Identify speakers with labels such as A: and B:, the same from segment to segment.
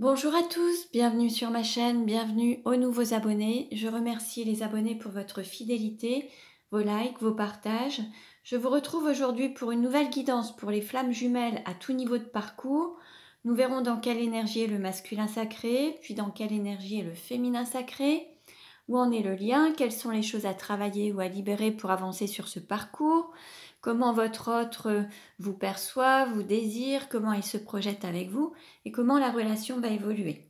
A: Bonjour à tous, bienvenue sur ma chaîne, bienvenue aux nouveaux abonnés. Je remercie les abonnés pour votre fidélité, vos likes, vos partages. Je vous retrouve aujourd'hui pour une nouvelle guidance pour les flammes jumelles à tout niveau de parcours. Nous verrons dans quelle énergie est le masculin sacré, puis dans quelle énergie est le féminin sacré, où en est le lien, quelles sont les choses à travailler ou à libérer pour avancer sur ce parcours, comment votre autre vous perçoit, vous désire, comment il se projette avec vous et comment la relation va évoluer.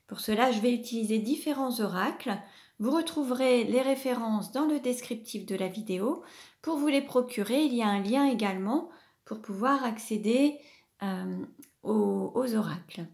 A: Pour cela, je vais utiliser différents oracles. Vous retrouverez les références dans le descriptif de la vidéo. Pour vous les procurer, il y a un lien également pour pouvoir accéder aux oracles.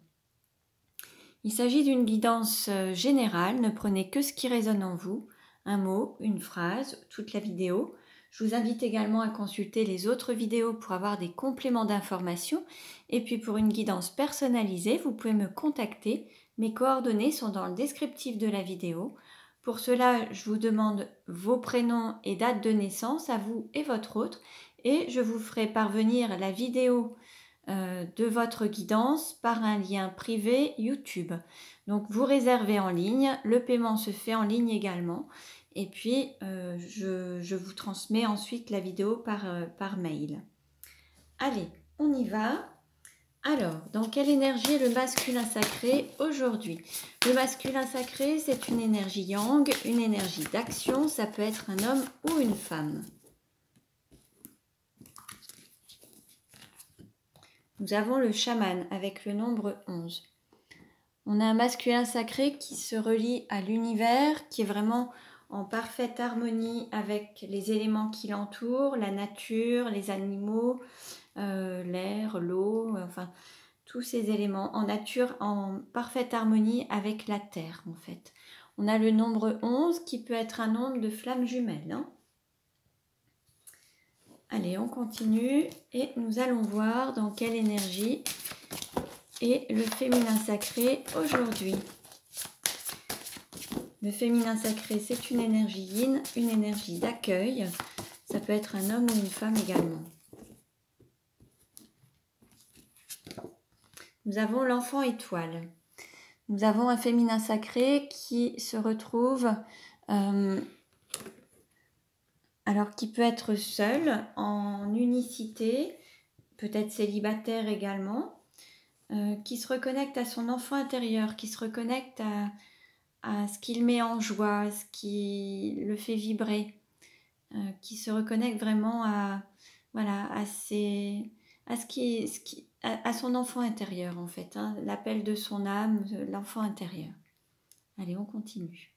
A: Il s'agit d'une guidance générale, ne prenez que ce qui résonne en vous, un mot, une phrase, toute la vidéo. Je vous invite également à consulter les autres vidéos pour avoir des compléments d'informations. Et puis pour une guidance personnalisée, vous pouvez me contacter. Mes coordonnées sont dans le descriptif de la vidéo. Pour cela, je vous demande vos prénoms et date de naissance à vous et votre autre. Et je vous ferai parvenir la vidéo de votre guidance par un lien privé YouTube. Donc vous réservez en ligne, le paiement se fait en ligne également et puis je vous transmets ensuite la vidéo par mail. Allez, on y va. Alors, dans quelle énergie est le masculin sacré aujourd'hui? Le masculin sacré, c'est une énergie yang, une énergie d'action, ça peut être un homme ou une femme. Nous avons le chaman avec le nombre 11. On a un masculin sacré qui se relie à l'univers, qui est vraiment en parfaite harmonie avec les éléments qui l'entourent, la nature, les animaux, l'air, l'eau, enfin tous ces éléments en nature, en parfaite harmonie avec la terre en fait. On a le nombre 11 qui peut être un nombre de flammes jumelles. Allez, on continue et nous allons voir dans quelle énergie est le féminin sacré aujourd'hui. Le féminin sacré, c'est une énergie yin, une énergie d'accueil. Ça peut être un homme ou une femme également. Nous avons l'enfant étoile. Nous avons un féminin sacré qui se retrouve... alors qui peut être seul, en unicité, peut-être célibataire également, qui se reconnecte à son enfant intérieur, qui se reconnecte à ce qu'il met en joie, à ce qui le fait vibrer, qui se reconnecte vraiment à son enfant intérieur en fait, l'appel de son âme, l'enfant intérieur. Allez, on continue.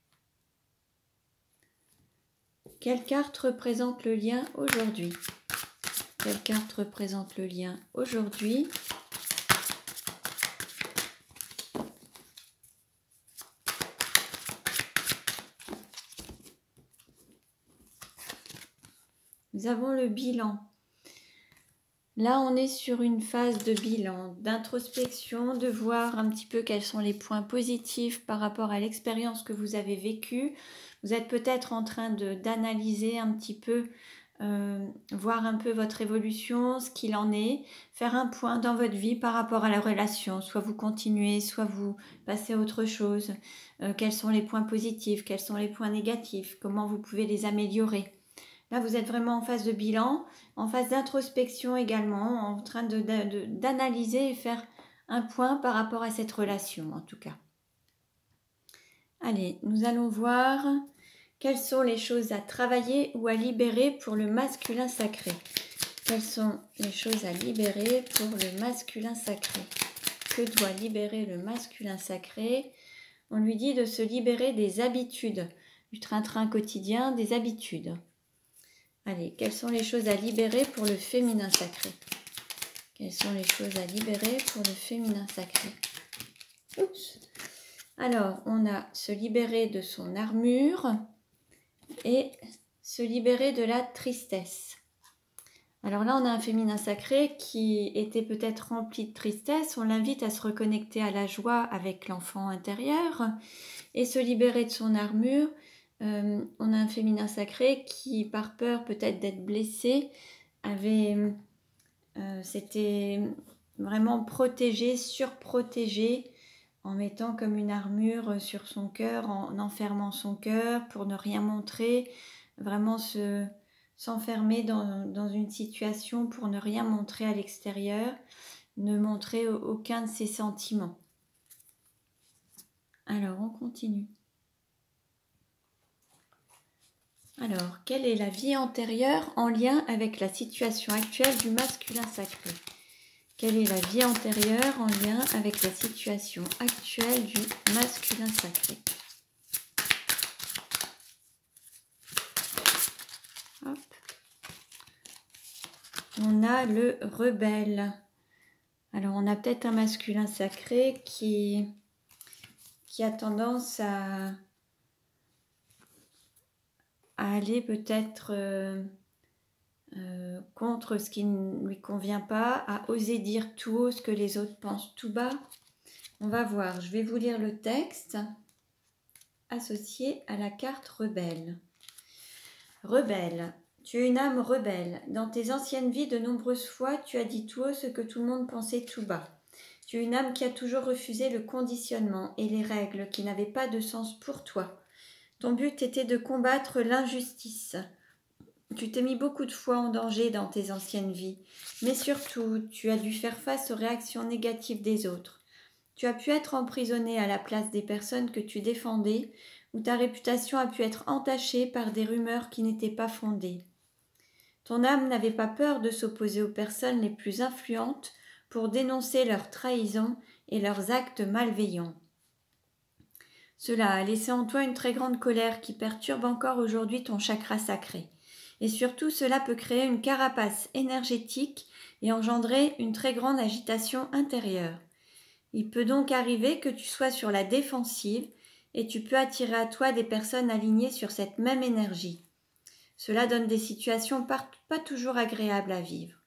A: Quelle carte représente le lien aujourd'hui? Quelle carte représente le lien aujourd'hui? Nous avons le bilan. Là, on est sur une phase de bilan, d'introspection, de voir un petit peu quels sont les points positifs par rapport à l'expérience que vous avez vécue. Vous êtes peut-être en train d'analyser un petit peu, voir un peu votre évolution, ce qu'il en est, faire un point dans votre vie par rapport à la relation. Soit vous continuez, soit vous passez à autre chose. Quels sont les points positifs, quels sont les points négatifs, comment vous pouvez les améliorer. Là, vous êtes vraiment en phase de bilan, en phase d'introspection également, en train d'analyser et faire un point par rapport à cette relation, en tout cas. Allez, nous allons voir quelles sont les choses à travailler ou à libérer pour le masculin sacré. Quelles sont les choses à libérer pour le masculin sacré? Que doit libérer le masculin sacré? On lui dit de se libérer des habitudes, du train-train quotidien, des habitudes. Allez, quelles sont les choses à libérer pour le féminin sacré? Quelles sont les choses à libérer pour le féminin sacré? Oups. Alors, on a se libérer de son armure et se libérer de la tristesse. Alors là, on a un féminin sacré qui était peut-être rempli de tristesse. On l'invite à se reconnecter à la joie avec l'enfant intérieur et se libérer de son armure. On a un féminin sacré qui, par peur peut-être d'être blessé, s'était vraiment protégé, surprotégé en mettant comme une armure sur son cœur, en enfermant son cœur pour ne rien montrer, vraiment s'enfermer dans une situation pour ne rien montrer à l'extérieur, ne montrer aucun de ses sentiments. Alors, on continue. Alors, quelle est la vie antérieure en lien avec la situation actuelle du masculin sacré? Quelle est la vie antérieure en lien avec la situation actuelle du masculin sacré? Hop. On a le rebelle. Alors, on a peut-être un masculin sacré qui a tendance à aller peut-être contre ce qui ne lui convient pas, à oser dire tout haut ce que les autres pensent tout bas. On va voir, je vais vous lire le texte associé à la carte rebelle. Rebelle, tu es une âme rebelle. Dans tes anciennes vies, de nombreuses fois, tu as dit tout haut ce que tout le monde pensait tout bas. Tu es une âme qui a toujours refusé le conditionnement et les règles qui n'avaient pas de sens pour toi. Ton but était de combattre l'injustice. Tu t'es mis beaucoup de fois en danger dans tes anciennes vies, mais surtout, tu as dû faire face aux réactions négatives des autres. Tu as pu être emprisonné à la place des personnes que tu défendais, ou ta réputation a pu être entachée par des rumeurs qui n'étaient pas fondées. Ton âme n'avait pas peur de s'opposer aux personnes les plus influentes pour dénoncer leurs trahisons et leurs actes malveillants. Cela a laissé en toi une très grande colère qui perturbe encore aujourd'hui ton chakra sacré. Et surtout, cela peut créer une carapace énergétique et engendrer une très grande agitation intérieure. Il peut donc arriver que tu sois sur la défensive et tu peux attirer à toi des personnes alignées sur cette même énergie. Cela donne des situations pas toujours agréables à vivre.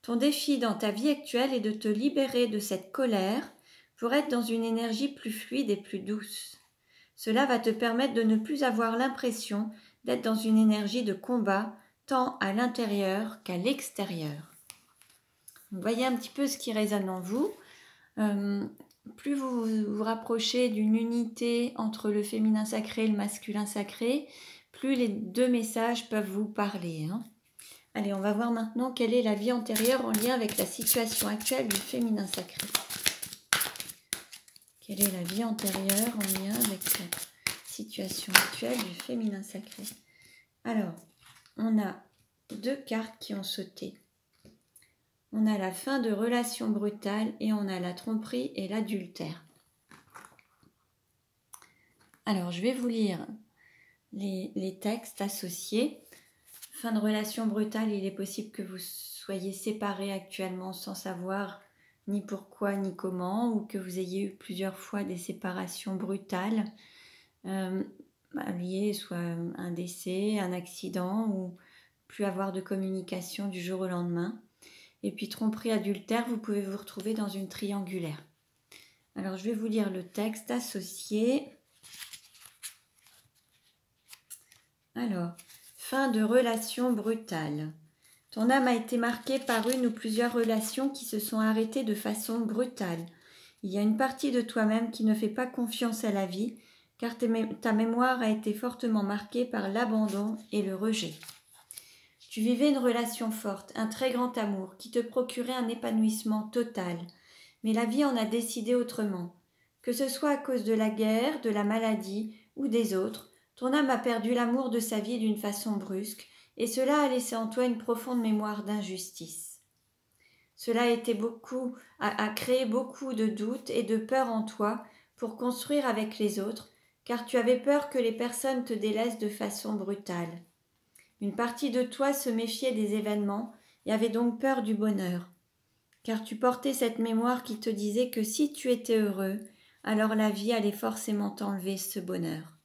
A: Ton défi dans ta vie actuelle est de te libérer de cette colère pour être dans une énergie plus fluide et plus douce. Cela va te permettre de ne plus avoir l'impression d'être dans une énergie de combat, tant à l'intérieur qu'à l'extérieur. Vous voyez un petit peu ce qui résonne en vous. Plus vous vous rapprochez d'une unité entre le féminin sacré et le masculin sacré, plus les deux messages peuvent vous parler. Allez, on va voir maintenant quelle est la vie antérieure en lien avec la situation actuelle du féminin sacré. Quelle est la vie antérieure en lien avec la situation actuelle du féminin sacré? Alors, on a deux cartes qui ont sauté. On a la fin de relations brutales et on a la tromperie et l'adultère. Alors, je vais vous lire les textes associés. Fin de relation brutale, il est possible que vous soyez séparés actuellement sans savoir ni pourquoi ni comment, ou que vous ayez eu plusieurs fois des séparations brutales liées soit à un décès, un accident, ou plus avoir de communication du jour au lendemain. Et puis tromperie, adultère, vous pouvez vous retrouver dans une triangulaire. Alors je vais vous lire le texte associé. Alors, fin de relation brutale. Ton âme a été marquée par une ou plusieurs relations qui se sont arrêtées de façon brutale. Il y a une partie de toi-même qui ne fait pas confiance à la vie, car ta mémoire a été fortement marquée par l'abandon et le rejet. Tu vivais une relation forte, un très grand amour, qui te procurait un épanouissement total. Mais la vie en a décidé autrement. Que ce soit à cause de la guerre, de la maladie ou des autres, ton âme a perdu l'amour de sa vie d'une façon brusque, et cela a laissé en toi une profonde mémoire d'injustice. Cela a créé beaucoup de doutes et de peur en toi pour construire avec les autres, car tu avais peur que les personnes te délaissent de façon brutale. Une partie de toi se méfiait des événements et avait donc peur du bonheur, car tu portais cette mémoire qui te disait que si tu étais heureux, alors la vie allait forcément t'enlever ce bonheur.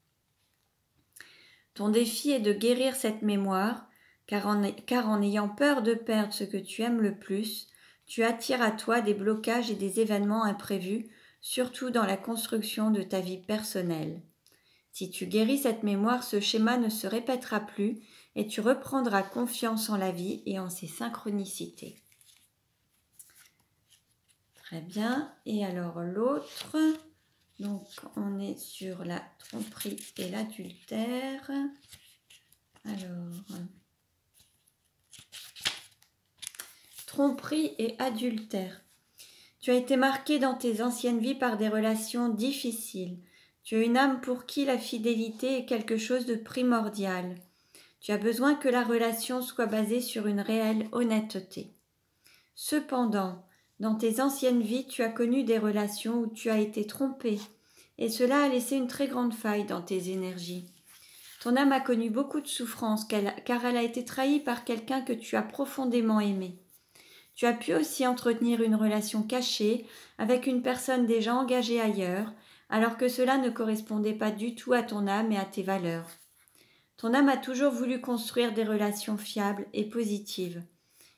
A: Ton défi est de guérir cette mémoire, car en ayant peur de perdre ce que tu aimes le plus, tu attires à toi des blocages et des événements imprévus, surtout dans la construction de ta vie personnelle. Si tu guéris cette mémoire, ce schéma ne se répétera plus et tu reprendras confiance en la vie et en ses synchronicités. Très bien. Et alors l'autre, donc on est sur la tromperie et l'adultère. Alors, tromperie et adultère. Tu as été marqué dans tes anciennes vies par des relations difficiles. Tu as une âme pour qui la fidélité est quelque chose de primordial. Tu as besoin que la relation soit basée sur une réelle honnêteté. Cependant, dans tes anciennes vies, tu as connu des relations où tu as été trompé, et cela a laissé une très grande faille dans tes énergies. Ton âme a connu beaucoup de souffrance car elle a été trahie par quelqu'un que tu as profondément aimé. Tu as pu aussi entretenir une relation cachée avec une personne déjà engagée ailleurs, alors que cela ne correspondait pas du tout à ton âme et à tes valeurs. Ton âme a toujours voulu construire des relations fiables et positives.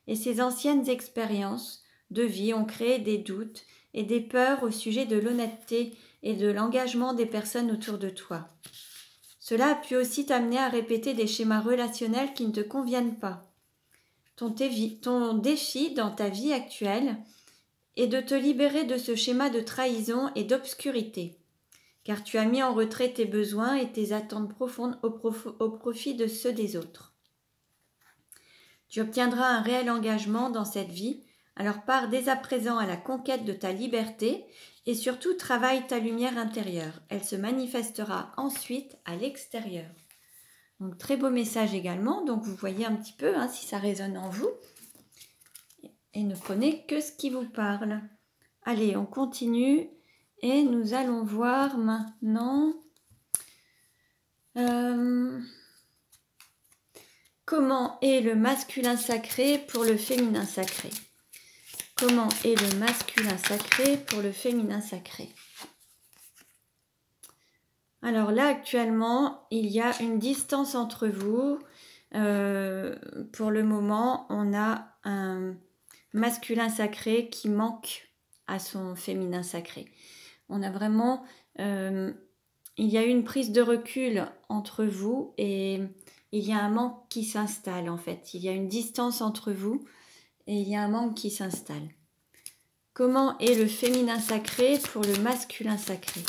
A: Et ces anciennes expériences de vie ont créé des doutes et des peurs au sujet de l'honnêteté et de l'engagement des personnes autour de toi. Cela a pu aussi t'amener à répéter des schémas relationnels qui ne te conviennent pas. Ton défi dans ta vie actuelle est de te libérer de ce schéma de trahison et d'obscurité, car tu as mis en retrait tes besoins et tes attentes profondes au profit de ceux des autres. Tu obtiendras un réel engagement dans cette vie, alors pars dès à présent à la conquête de ta liberté et surtout travaille ta lumière intérieure. Elle se manifestera ensuite à l'extérieur. Donc très beau message également, donc vous voyez un petit peu si ça résonne en vous. Et ne prenez que ce qui vous parle. Allez, on continue et nous allons voir maintenant comment est le masculin sacré pour le féminin sacré. Comment est le masculin sacré pour le féminin sacré? Alors là, actuellement, il y a une distance entre vous. Pour le moment, on a un masculin sacré qui manque à son féminin sacré. On a vraiment... il y a une prise de recul entre vous et il y a un manque qui s'installe en fait. Il y a une distance entre vous et il y a un manque qui s'installe. Comment est le féminin sacré pour le masculin sacré?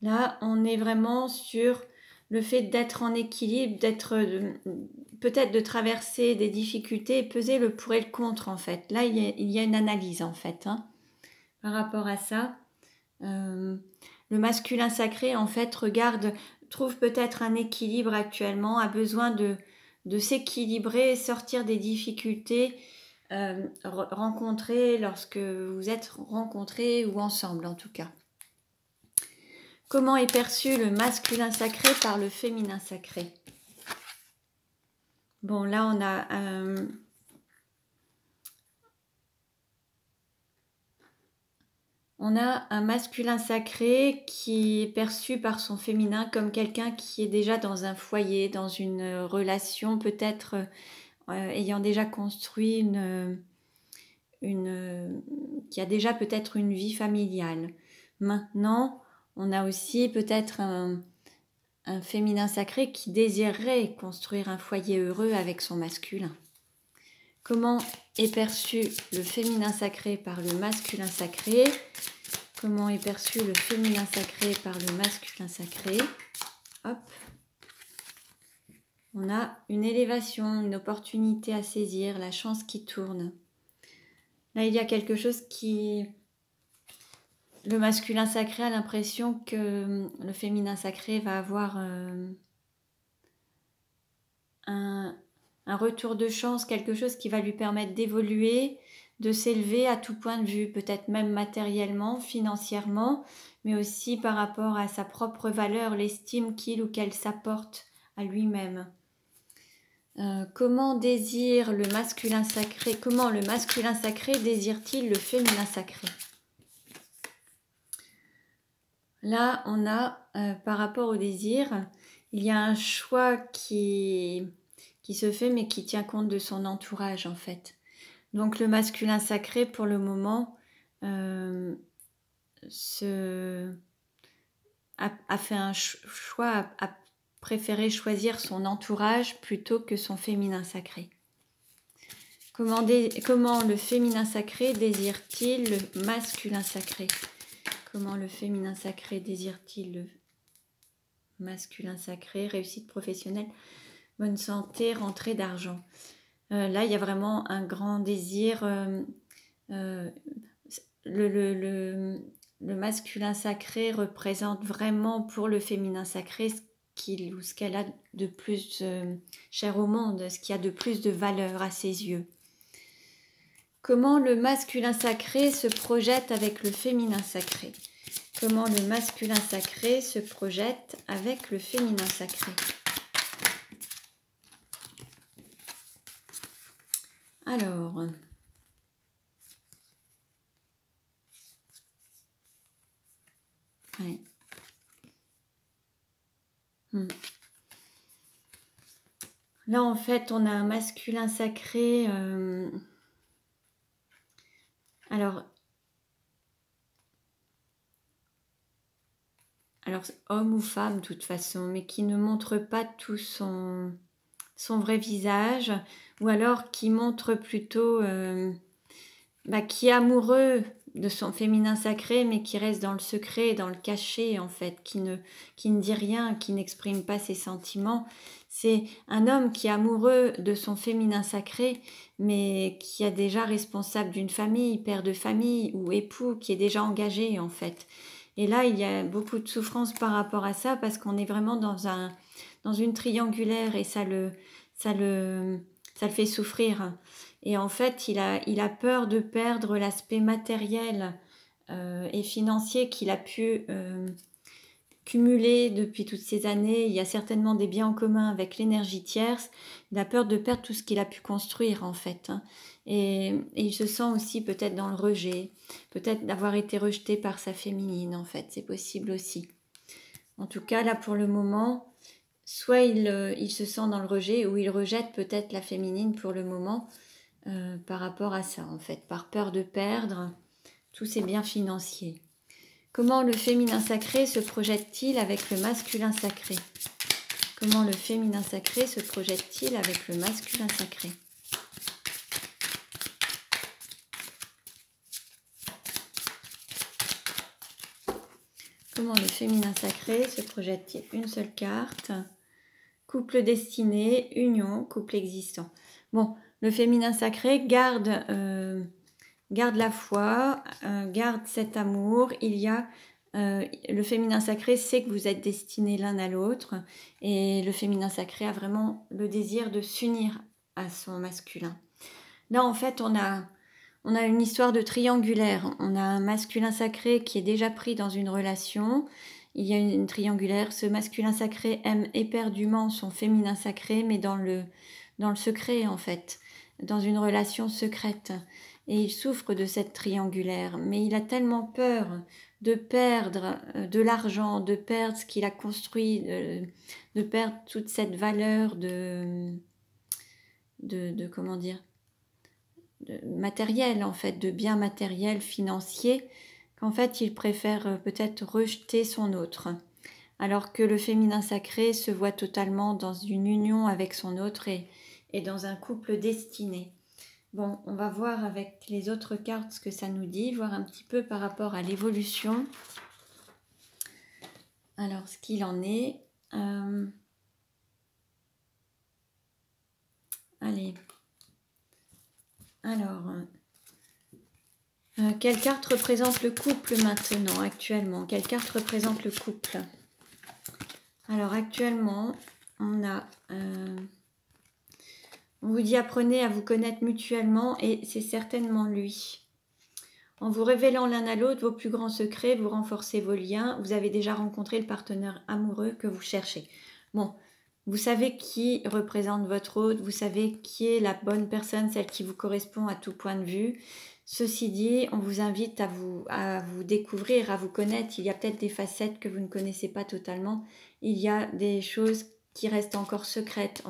A: Là, on est vraiment sur le fait d'être en équilibre, peut-être de traverser des difficultés et peser le pour et le contre en fait. Là, il y a une analyse en fait par rapport à ça. Le masculin sacré en fait trouve peut-être un équilibre actuellement, a besoin de s'équilibrer, sortir des difficultés rencontrées lorsque vous êtes rencontrés ou ensemble en tout cas. Comment est perçu le masculin sacré par le féminin sacré? Bon, là, on a un masculin sacré qui est perçu par son féminin comme quelqu'un qui est déjà dans un foyer, dans une relation peut-être ayant déjà construit qui a déjà peut-être une vie familiale. Maintenant, on a aussi peut-être un féminin sacré qui désirerait construire un foyer heureux avec son masculin. Comment est perçu le féminin sacré par le masculin sacré? Comment est perçu le féminin sacré par le masculin sacré? Hop. On a une élévation, une opportunité à saisir, la chance qui tourne. Là, il y a quelque chose qui... Le masculin sacré a l'impression que le féminin sacré va avoir un retour de chance, quelque chose qui va lui permettre d'évoluer, de s'élever à tout point de vue, peut-être même matériellement, financièrement, mais aussi par rapport à sa propre valeur, l'estime qu'il ou qu'elle s'apporte à lui-même. Comment le masculin sacré désire-t-il le féminin sacré? Là, on a, par rapport au désir, il y a un choix qui se fait, mais qui tient compte de son entourage, en fait. Donc, le masculin sacré, pour le moment, a fait un choix, a préféré choisir son entourage plutôt que son féminin sacré. Comment le féminin sacré désire-t-il le masculin sacré? Comment le féminin sacré désire-t-il le masculin sacré? Réussite professionnelle, bonne santé, rentrée d'argent. Là, il y a vraiment un grand désir. Le masculin sacré représente vraiment pour le féminin sacré ce qu'elle a de plus cher au monde, ce qui a de plus de valeur à ses yeux. Comment le masculin sacré se projette avec le féminin sacré? Comment le masculin sacré se projette avec le féminin sacré? Alors, ouais. Là, en fait, on a un masculin sacré. Alors, homme ou femme, de toute façon, mais qui ne montre pas tout son vrai visage, ou alors qui montre plutôt qui est amoureux de son féminin sacré, mais qui reste dans le secret, dans le caché, en fait, qui ne dit rien, qui n'exprime pas ses sentiments. C'est un homme qui est amoureux de son féminin sacré, mais qui est déjà responsable d'une famille, père de famille ou époux, qui est déjà engagé, en fait. Et là, il y a beaucoup de souffrance par rapport à ça, parce qu'on est vraiment dans une triangulaire, et ça le fait souffrir. Et en fait, il a peur de perdre l'aspect matériel et financier qu'il a pu cumuler depuis toutes ces années. Il y a certainement des biens en commun avec l'énergie tierce. Il a peur de perdre tout ce qu'il a pu construire, en fait. Et il se sent aussi peut-être dans le rejet, peut-être d'avoir été rejeté par sa féminine, en fait. C'est possible aussi. En tout cas, là, pour le moment, soit il se sent dans le rejet, ou il rejette peut-être la féminine pour le moment, par rapport à ça, en fait, par peur de perdre tous ses biens financiers. Comment le féminin sacré se projette-t-il avec le masculin sacré? Comment le féminin sacré se projette-t-il avec le masculin sacré? Comment le féminin sacré se projette-t-il? Une seule carte. Couple destiné, union, couple existant. Bon, le féminin sacré garde la foi, garde cet amour. Le féminin sacré sait que vous êtes destinés l'un à l'autre, et le féminin sacré a vraiment le désir de s'unir à son masculin. Là, en fait, on a une histoire de triangulaire. On a un masculin sacré qui est déjà pris dans une relation. Il y a une triangulaire. Ce masculin sacré aime éperdument son féminin sacré, mais dans le secret, en fait, dans une relation secrète. Et il souffre de cette triangulaire. Mais il a tellement peur de perdre de l'argent, de perdre ce qu'il a construit, de perdre toute cette valeur de comment dire, de matériel, en fait, de biens matériels, financiers, qu'en fait, il préfère peut-être rejeter son autre. Alors que le féminin sacré se voit totalement dans une union avec son autre et dans un couple destiné. Bon, on va voir avec les autres cartes ce que ça nous dit, voir un petit peu par rapport à l'évolution. Alors, ce qu'il en est. Allez. Alors, quelle carte représente le couple maintenant, actuellement? Quelle carte représente le couple? Alors, actuellement, on a... on vous dit apprenez à vous connaître mutuellement, et c'est certainement lui. En vous révélant l'un à l'autre vos plus grands secrets, vous renforcez vos liens. Vous avez déjà rencontré le partenaire amoureux que vous cherchez. Bon, vous savez qui représente votre autre, vous savez qui est la bonne personne, celle qui vous correspond à tout point de vue. Ceci dit, on vous invite à vous découvrir, à vous connaître. Il y a peut-être des facettes que vous ne connaissez pas totalement. Il y a des choses qui restent encore secrètes.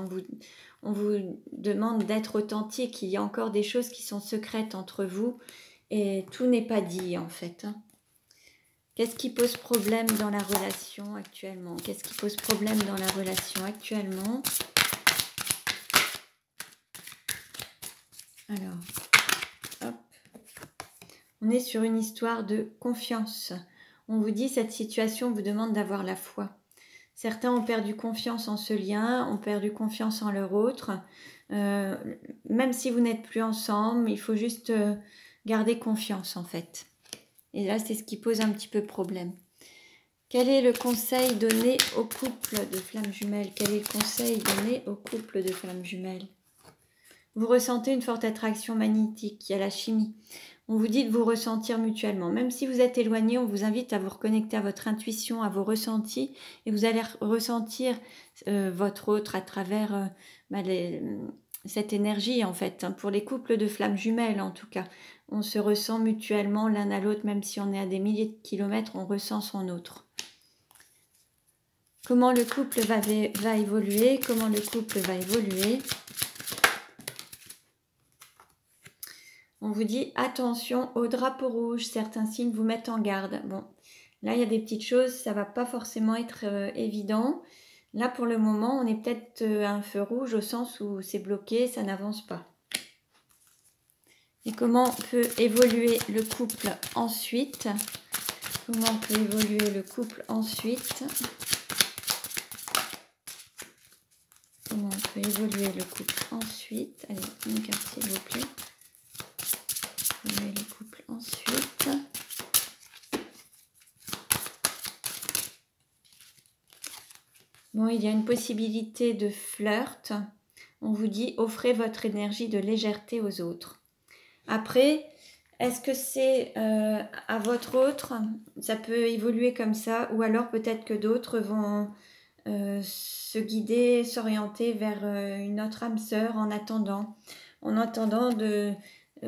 A: On vous demande d'être authentique. Il y a encore des choses qui sont secrètes entre vous. Et tout n'est pas dit, en fait. Qu'est-ce qui pose problème dans la relation actuellement? Qu'est-ce qui pose problème dans la relation actuellement? Alors, hop. On est sur une histoire de confiance. On vous dit cette situation vous demande d'avoir la foi. Certains ont perdu confiance en ce lien, ont perdu confiance en leur autre. Même si vous n'êtes plus ensemble, il faut juste garder confiance en fait. Et là, c'est ce qui pose un petit peu problème. Quel est le conseil donné au couple de flammes jumelles? Quel est le conseil donné au couple de flammes jumelles? Vous ressentez une forte attraction magnétique, il y a la chimie. On vous dit de vous ressentir mutuellement. Même si vous êtes éloigné, on vous invite à vous reconnecter à votre intuition, à vos ressentis. Et vous allez ressentir votre autre à travers cette énergie, en fait. Hein, pour les couples de flammes jumelles, en tout cas. On se ressent mutuellement l'un à l'autre, même si on est à des milliers de kilomètres, on ressent son autre. Comment le couple va évoluer? Comment le couple va évoluer? On vous dit attention au drapeau rouge, certains signes vous mettent en garde. Bon, là il y a des petites choses, ça va pas forcément être évident. Là pour le moment, on est peut-être à un feu rouge au sens où c'est bloqué, ça n'avance pas. Et comment peut évoluer le couple ensuite? Comment peut évoluer le couple ensuite? Comment peut évoluer le couple ensuite? Allez, une carte s'il vous plaît. Le couple ensuite. Bon, il y a une possibilité de flirt. On vous dit offrez votre énergie de légèreté aux autres. Après, est-ce que c'est à votre autre? Ça peut évoluer comme ça, ou alors peut-être que d'autres vont se guider, s'orienter vers une autre âme sœur en attendant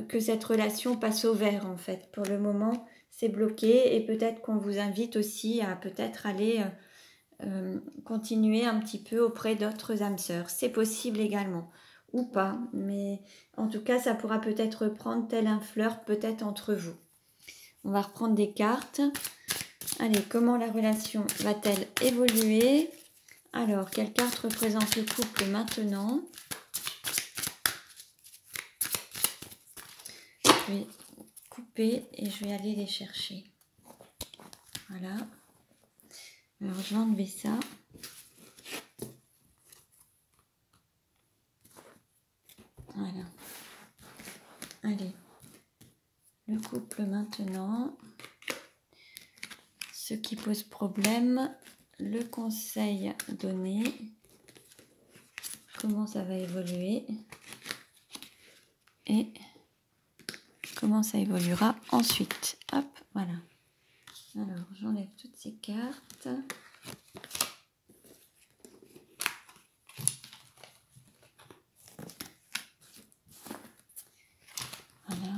A: que cette relation passe au vert en fait. Pour le moment, c'est bloqué et peut-être qu'on vous invite aussi à peut-être aller continuer un petit peu auprès d'autres âmes sœurs. C'est possible également ou pas, mais en tout cas, ça pourra peut-être reprendre tel un flirt peut-être entre vous. On va reprendre des cartes. Allez, comment la relation va-t-elle évoluer? Alors, quelle carte représente le couple maintenant? Je vais couper et je vais aller les chercher. Voilà. Alors, je vais enlever ça. Voilà. Allez. Le couple maintenant. Ce qui pose problème. Le conseil donné. Comment ça va évoluer. Et comment ça évoluera ensuite. Hop, voilà. Alors, j'enlève toutes ces cartes. Voilà.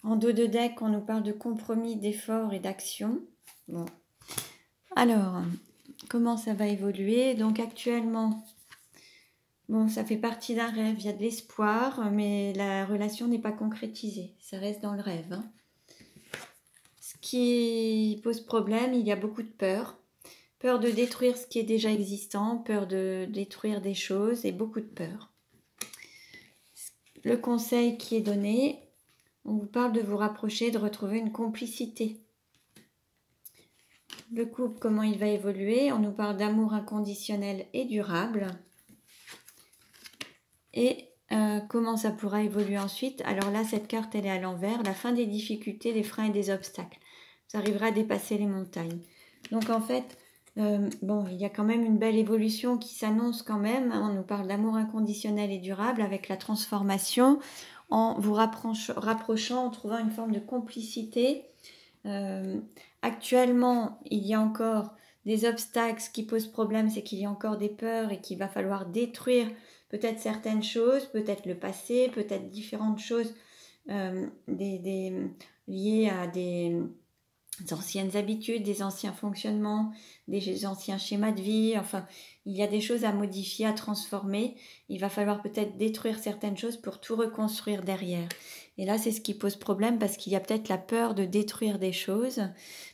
A: En dos de deck, on nous parle de compromis, d'effort et d'action. Bon. Alors, comment ça va évoluer? Donc, actuellement, bon, ça fait partie d'un rêve, il y a de l'espoir, mais la relation n'est pas concrétisée. Ça reste dans le rêve. Hein. Ce qui pose problème, il y a beaucoup de peur. Peur de détruire ce qui est déjà existant, peur de détruire des choses et beaucoup de peur. Le conseil qui est donné, on vous parle de vous rapprocher, de retrouver une complicité. Le couple, comment il va évoluer? On nous parle d'amour inconditionnel et durable. Et comment ça pourra évoluer ensuite? Alors là, cette carte, elle est à l'envers. La fin des difficultés, des freins et des obstacles. Vous arriverez à dépasser les montagnes. Donc en fait, bon, il y a quand même une belle évolution qui s'annonce quand même. On nous parle d'amour inconditionnel et durable avec la transformation. En vous rapprochant, en trouvant une forme de complicité. Actuellement, il y a encore des obstacles. Ce qui pose problème, c'est qu'il y a encore des peurs et qu'il va falloir détruire peut-être certaines choses, peut-être le passé, peut-être différentes choses liées à des anciennes habitudes, des anciens fonctionnements, des anciens schémas de vie. Enfin, il y a des choses à modifier, à transformer. Il va falloir peut-être détruire certaines choses pour tout reconstruire derrière. Et là, c'est ce qui pose problème parce qu'il y a peut-être la peur de détruire des choses.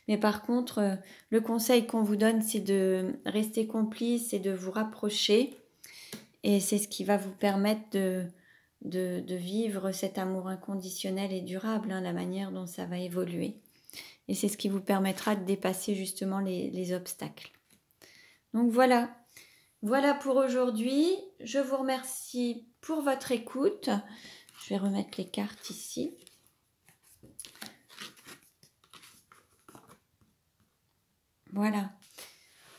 A: Mais par contre, le conseil qu'on vous donne, c'est de rester complice et de vous rapprocher Et c'est ce qui va vous permettre de vivre cet amour inconditionnel et durable, hein, la manière dont ça va évoluer. Et c'est ce qui vous permettra de dépasser justement les obstacles. Donc voilà, voilà pour aujourd'hui. Je vous remercie pour votre écoute. Je vais remettre les cartes ici. Voilà.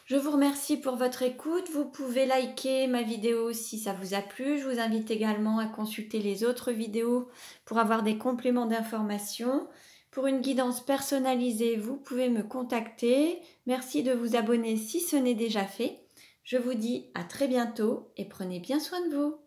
A: Je vous remercie pour votre écoute. Vous pouvez liker ma vidéo si ça vous a plu. Je vous invite également à consulter les autres vidéos pour avoir des compléments d'information. Pour une guidance personnalisée, vous pouvez me contacter. Merci de vous abonner si ce n'est déjà fait. Je vous dis à très bientôt et prenez bien soin de vous.